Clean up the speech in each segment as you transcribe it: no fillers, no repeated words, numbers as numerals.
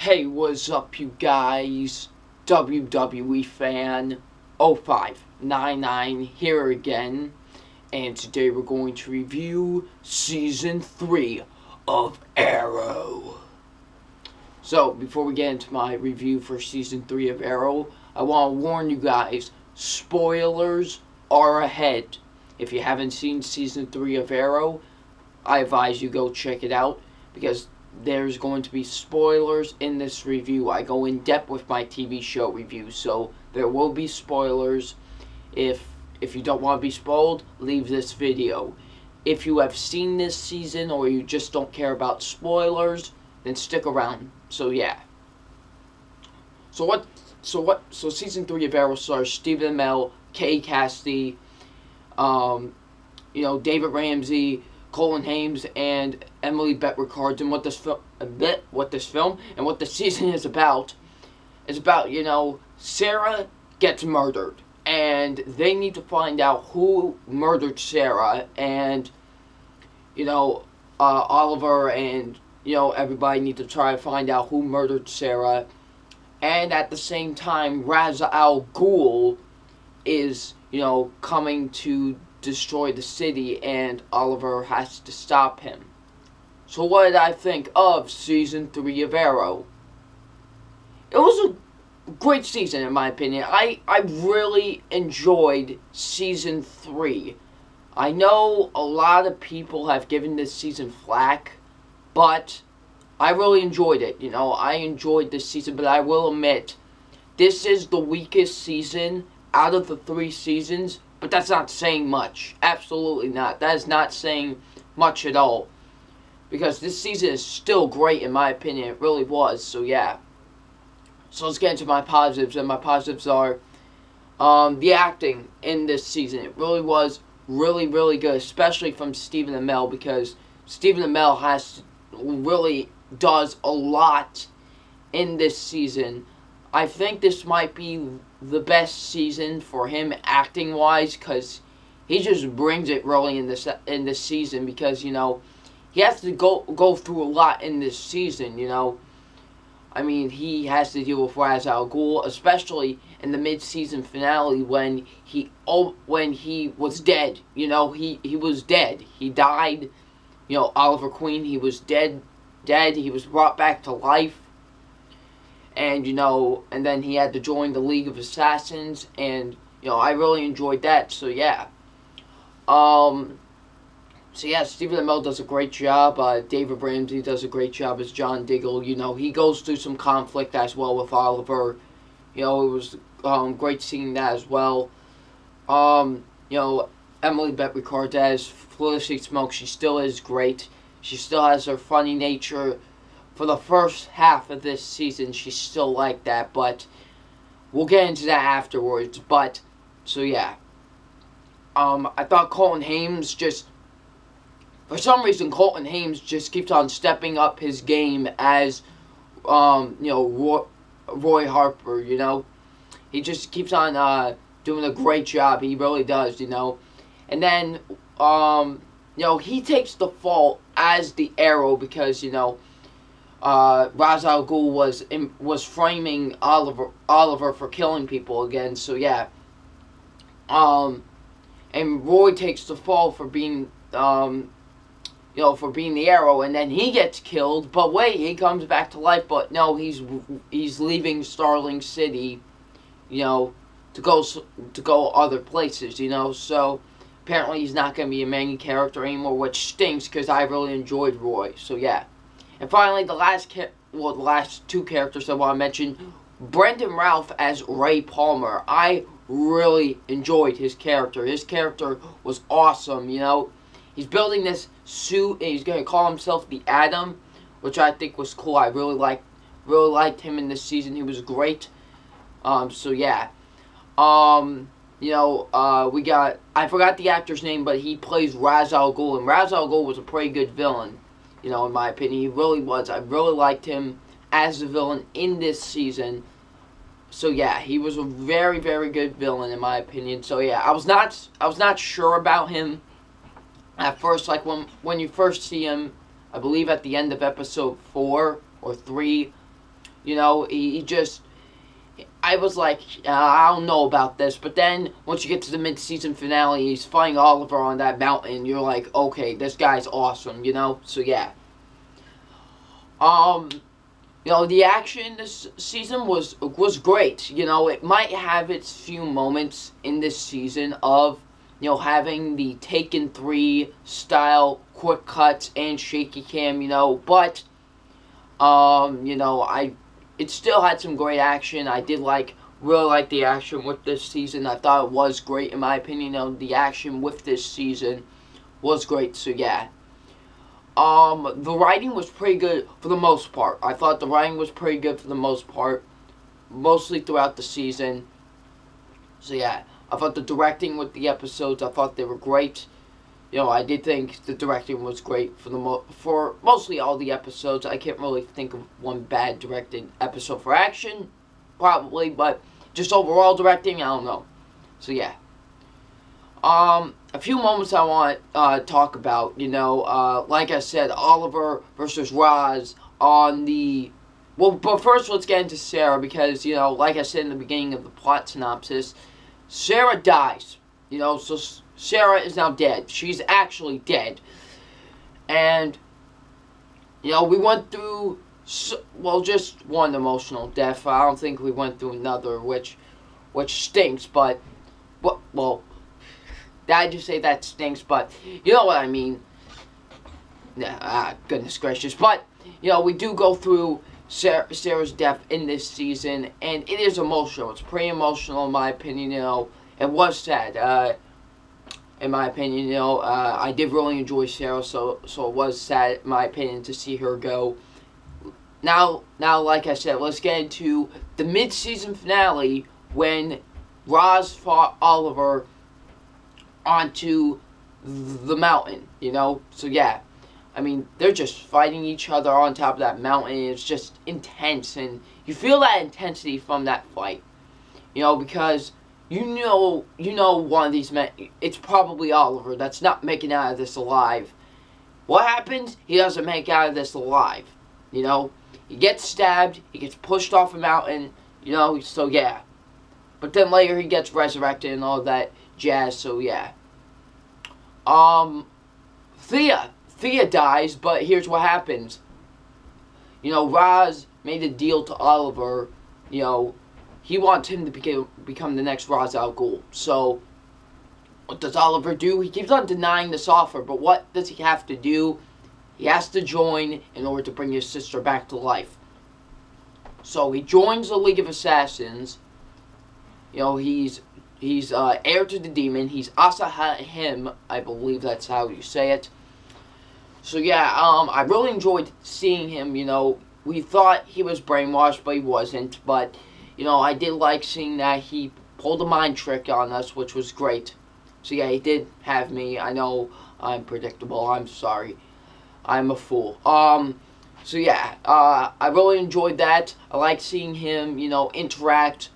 Hey, what's up, you guys? WWE fan 0599 here again, and today we're going to review Season 3 of Arrow. So, before we get into my review for Season 3 of Arrow, I want to warn you guys, spoilers are ahead. If you haven't seen Season 3 of Arrow, I advise you go check it out, because there's going to be spoilers in this review. I go in depth with my TV show review, so there will be spoilers. If you don't want to be spoiled, leave this video. If you have seen this season or you just don't care about spoilers, then stick around. So yeah. So Season 3 of Arrow stars Stephen Amell, Kay Cassidy, David Ramsey, Colin Haynes, and Emily Bett Rickards. And what this film and what the season is about, Sarah gets murdered, and they need to find out who murdered Sarah, and Oliver and everybody need to try to find out who murdered Sarah. And at the same time, Ra's al Ghul is coming to destroy the city, and Oliver has to stop him. So what did I think of Season 3 of Arrow? It was a great season, in my opinion. I really enjoyed Season 3. I know a lot of people have given this season flack, but I really enjoyed it. I enjoyed this season, but I will admit, this is the weakest season out of the 3 seasons. But that's not saying much. Absolutely not. That is not saying much at all. Because this season is still great, in my opinion. It really was. So, yeah. So, let's get into my positives. And my positives are the acting in this season. It really was really, really good. Especially from Stephen Amell. Because Stephen Amell really does a lot in this season. I think this might be the best season for him acting wise, because he just brings it really in this season, because he has to go through a lot in this season. I mean, he has to deal with Ra's al Ghul, especially in the mid-season finale when he was dead. He was dead. He died. Oliver Queen, he was dead. He was brought back to life. And, and then he had to join the League of Assassins, and, I really enjoyed that, so yeah. Stephen Amell does a great job. David Ramsey does a great job as John Diggle. He goes through some conflict as well with Oliver. It was great seeing that as well. Emily Bett Rickards as Felicity Smoke, she still is great. She still has her funny nature. For the first half of this season, she's still like that, but we'll get into that afterwards. But, so yeah. I thought Colin Haynes for some reason, Colin Haynes just keeps on stepping up his game as, Roy Harper, He just keeps on, doing a great job. He really does, And then, he takes the fault as the Arrow because, Ra's al Ghul was framing Oliver for killing people again. So yeah. And Roy takes the fall for being for being the Arrow, and then he gets killed. But wait, he comes back to life. But no, he's leaving Starling City, to go other places. So apparently he's not going to be a main character anymore, which stinks because I really enjoyed Roy. So yeah. And finally, the last 2 characters I want to mention, Brendan Routh as Ray Palmer. I really enjoyed his character. His character was awesome, He's building this suit, and he's going to call himself the Atom, which I think was cool. I really liked him in this season. He was great. So yeah. I forgot the actor's name, but he plays Ra's al Ghul, and Ra's al Ghul was a pretty good villain. In my opinion, he really was. I really liked him as the villain in this season. So yeah, he was a very, very good villain in my opinion. So yeah, I was not sure about him at first. Like when you first see him, I believe at the end of episode 4 or 3, You know, he just... I was like, I don't know about this. But then, once you get to the mid-season finale, he's fighting Oliver on that mountain. You're like, okay, this guy's awesome, you know? So, yeah. You know, the action this season was great. You know, it might have its few moments in this season of, you know, having the Taken 3 style quick cuts and shaky cam, you know, but, you know, it still had some great action. I did really like the action with this season. I thought it was great, in my opinion. You know, the action with this season was great, so yeah. The writing was pretty good for the most part. I thought the writing was pretty good for the most part, mostly throughout the season. So yeah, I thought the directing with the episodes, I thought they were great. You know, I did think the directing was great for mostly all the episodes. I can't really think of one bad directed episode for action, probably, but just overall directing, I don't know. So yeah. A few moments I want to talk about, you know, like I said, Oliver versus Roz on the... Well, but first let's get into Sarah, because, you know, like I said in the beginning of the plot synopsis, Sarah dies, you know, so Sarah is now dead. She's actually dead. And, you know, we went through, well, just one emotional death. I don't think we went through another, which stinks, but, well... I just say that stinks, but you know what I mean. Goodness gracious. But, you know, we do go through Sarah's death in this season, and it is emotional. It's pretty emotional, in my opinion, you know. It was sad, in my opinion, you know. I did really enjoy Sarah, so it was sad, in my opinion, to see her go. Now, like I said, let's get into the mid-season finale when Roz fought Oliver onto the mountain, you know. So yeah, I mean, they're just fighting each other on top of that mountain. It's just intense, and you feel that intensity from that fight, you know, because you know one of these men, it's probably Oliver, that's not making out of this alive. What happens? He doesn't make out of this alive, you know. He gets stabbed, he gets pushed off a mountain, you know. So yeah, but then later he gets resurrected and all that jazz. So yeah. Thea dies, but here's what happens. You know, Roz made a deal to Oliver. You know, he wants him to become the next Ra's al Ghul. So, what does Oliver do? He keeps on denying this offer, but what does he have to do? He has to join in order to bring his sister back to life. So, he joins the League of Assassins. You know, he's heir to the demon. He's Asahim, I believe that's how you say it. So yeah, I really enjoyed seeing him, you know. We thought he was brainwashed, but he wasn't. But, you know, I did like seeing that he pulled a mind trick on us, which was great. So yeah, he did have me. I know I'm predictable. I'm sorry. I'm a fool. So yeah, I really enjoyed that. I like seeing him, you know, interact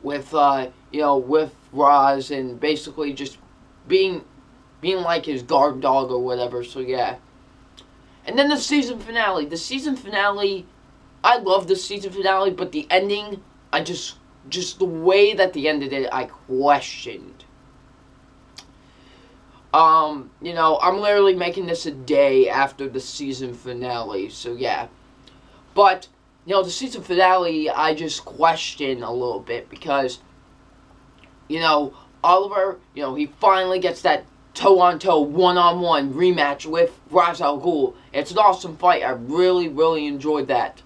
with, you know, with Roz, and basically just being like his guard dog or whatever. So yeah. And then the season finale. The season finale, I love the season finale, but the ending, I just the way that they ended it, I questioned. You know, I'm literally making this a day after the season finale, so yeah. But, you know, the season finale, I just question a little bit because, you know, Oliver, you know, he finally gets that toe-on-toe, one-on-one rematch with Ra's al Ghul. It's an awesome fight. I really, really enjoyed that.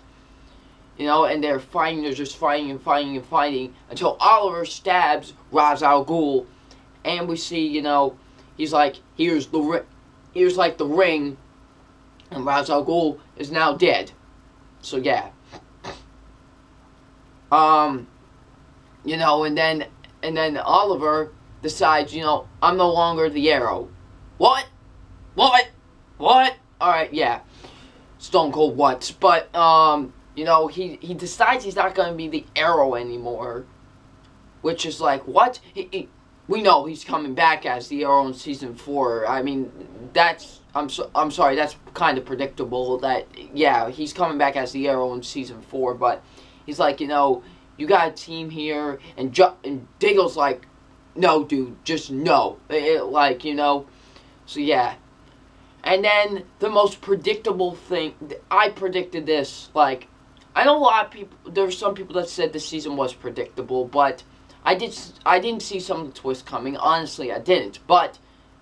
You know, and they're fighting, they're just fighting and fighting and fighting until Oliver stabs Ra's al Ghul, and we see, you know, he's like, here's like the ring, and Ra's al Ghul is now dead. So yeah. You know, and then Oliver decides, you know, I'm no longer the Arrow. What? Alright, yeah. Stone Cold what? But, you know, he decides he's not going to be the Arrow anymore. Which is like, what? we know he's coming back as the Arrow in season 4. I mean, I'm sorry, that's kind of predictable. That yeah, he's coming back as the Arrow in season 4, but he's like, you know, you got a team here, and Diggle's like, no, dude, just no, like, you know, so yeah. And then the most predictable thing, I predicted this, like, I know a lot of people, there's some people that said the season was predictable, but I didn't see some of the twists coming. Honestly, I didn't. But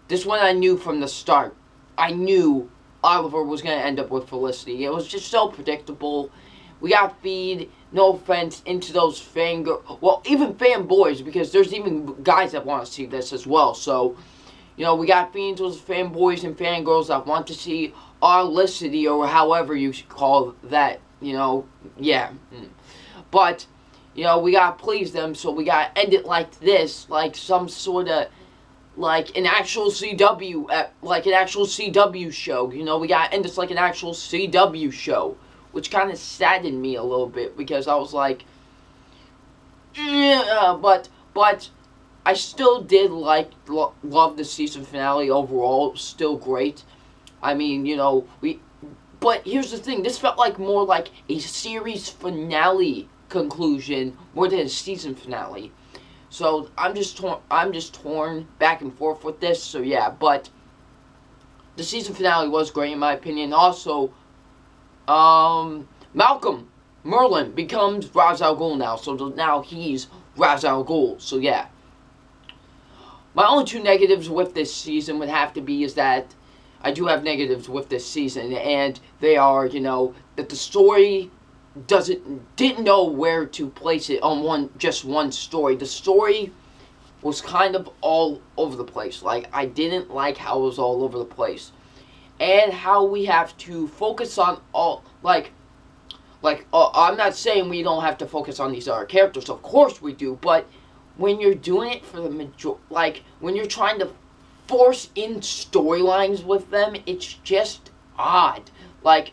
this one I knew from the start. I knew Oliver was going to end up with Felicity. It was just so predictable. We got feed, no offense, into those well, even fanboys, because there's even guys that want to see this as well. So, you know, we got feed into those fanboys and fangirls that want to see Felicity, or however you should call that, you know, yeah. But, you know, we gotta please them, so we gotta end it like this, like some sort of, like an actual CW show, you know, we gotta end this like an actual CW show, which kind of saddened me a little bit, because I was like, yeah, but I still did love the season finale overall. It was still great. I mean, you know, but here's the thing, this felt like more like a series finale conclusion more than a season finale. So I'm just torn back and forth with this. So yeah, but the season finale was great in my opinion. Also, Malcolm Merlyn becomes Ra's al Ghul now. So now he's Ra's al Ghul. So yeah. My only two negatives with this season would have to be is that I do have negatives with this season, and they are, you know, that the story didn't know where to place it on just one story. The story was kind of all over the place. Like, I didn't like how it was all over the place, and how we have to focus on I'm not saying we don't have to focus on these other characters. Of course we do, but when you're doing it for the when you're trying to force in storylines with them, it's just odd. Like,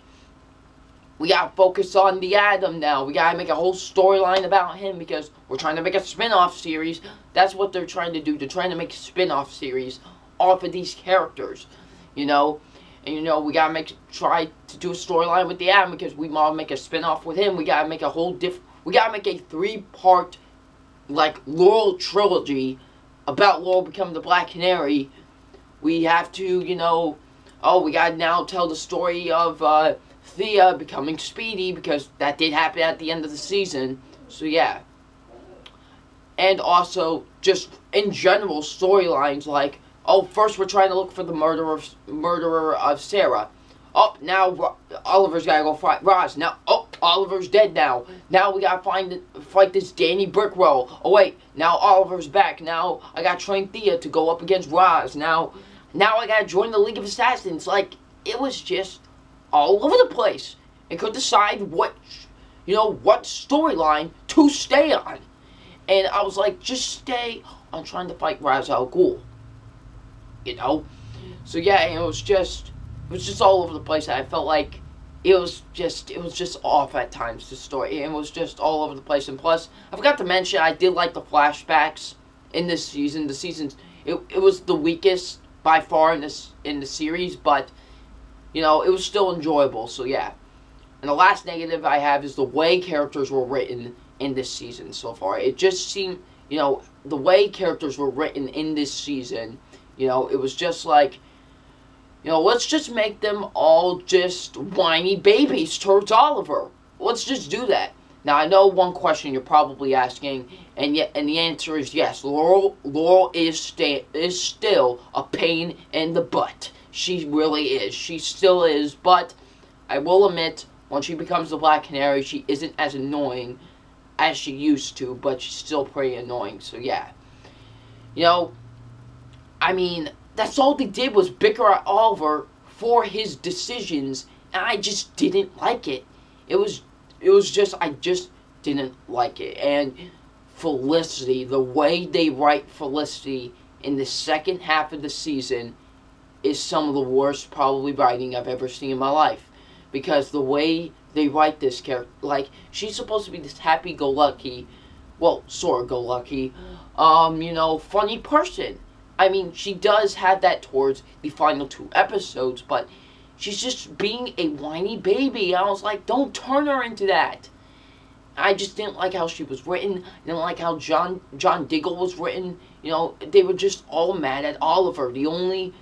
we gotta focus on the Atom now. We gotta make a whole storyline about him because we're trying to make a spin-off series. That's what they're trying to do. They're trying to make a spin-off series off of these characters, you know. And, you know, we gotta try to do a storyline with the Atom because we want to make a spin-off with him. We gotta make a we gotta make a 3-part, like, Laurel trilogy about Laurel becoming the Black Canary. We have to, you know, we gotta now tell the story of Thea becoming Speedy, because that did happen at the end of the season. So yeah. And also, just in general storylines, like, first we're trying to look for the murderer of Sarah. Now Oliver's gotta go fight Roz. Now, Oliver's dead now. Now we gotta fight this Danny Brickwell. Oh wait, now Oliver's back. Now I gotta train Thea to go up against Roz. Now I gotta join the League of Assassins. Like, it was just all over the place. And could decide what storyline to stay on. And I was like, just stay on trying to fight Ra's al Ghul. You know? So yeah, it was just all over the place. I felt like it was just off at times, the story. It was just all over the place. And plus, I forgot to mention, I did like the flashbacks in this season. The season, it was the weakest by far in the series, but, you know, it was still enjoyable. So yeah. And the last negative I have is the way characters were written in this season so far. It just seemed, you know, the way characters were written in this season, you know, it was just like, you know, let's just make them all just whiny babies towards Oliver. Let's just do that. Now, I know one question you're probably asking, and the answer is yes. Laurel is still a pain in the butt. She really is. She still is, but I will admit, when she becomes the Black Canary, she isn't as annoying as she used to, but she's still pretty annoying, so yeah. You know, I mean, that's all they did was bicker at Oliver for his decisions, and I just didn't like it. I just didn't like it. And Felicity, the way they write Felicity in the second half of the season is some of the worst probably writing I've ever seen in my life. Because the way they write this character, like, she's supposed to be this happy-go-lucky, well, sort of go lucky, funny person. I mean, she does have that towards the final 2 episodes, but she's just being a whiny baby. I was like, don't turn her into that. I just didn't like how she was written. I didn't like how John Diggle was written. They were just all mad at Oliver. The only,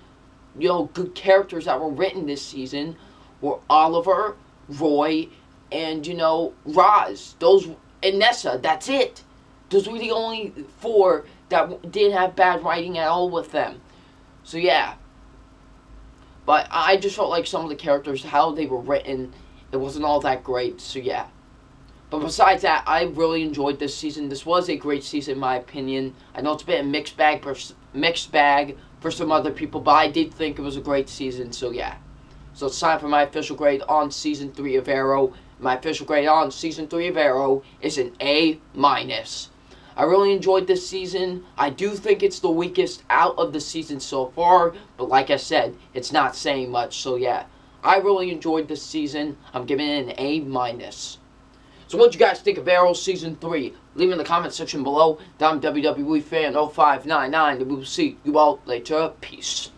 good characters that were written this season were Oliver, Roy, and, Roz. And Nessa. That's it. Those were the only 4 that didn't have bad writing at all with them. So, yeah. But I just felt like some of the characters, how they were written, it wasn't all that great. So, yeah. But besides that, I really enjoyed this season. This was a great season, in my opinion. I know it's been a mixed bag for some other people, but I did think it was a great season. So, yeah. So, it's time for my official grade on Season 3 of Arrow. My official grade on Season 3 of Arrow is an A-. I really enjoyed this season. I do think it's the weakest out of the season so far, but like I said, it's not saying much. So yeah, I really enjoyed this season. I'm giving it an A-. So what you guys think of Arrow Season 3? Leave in the comment section below. I'm WWE Fan 0599, and we will see you all later. Peace.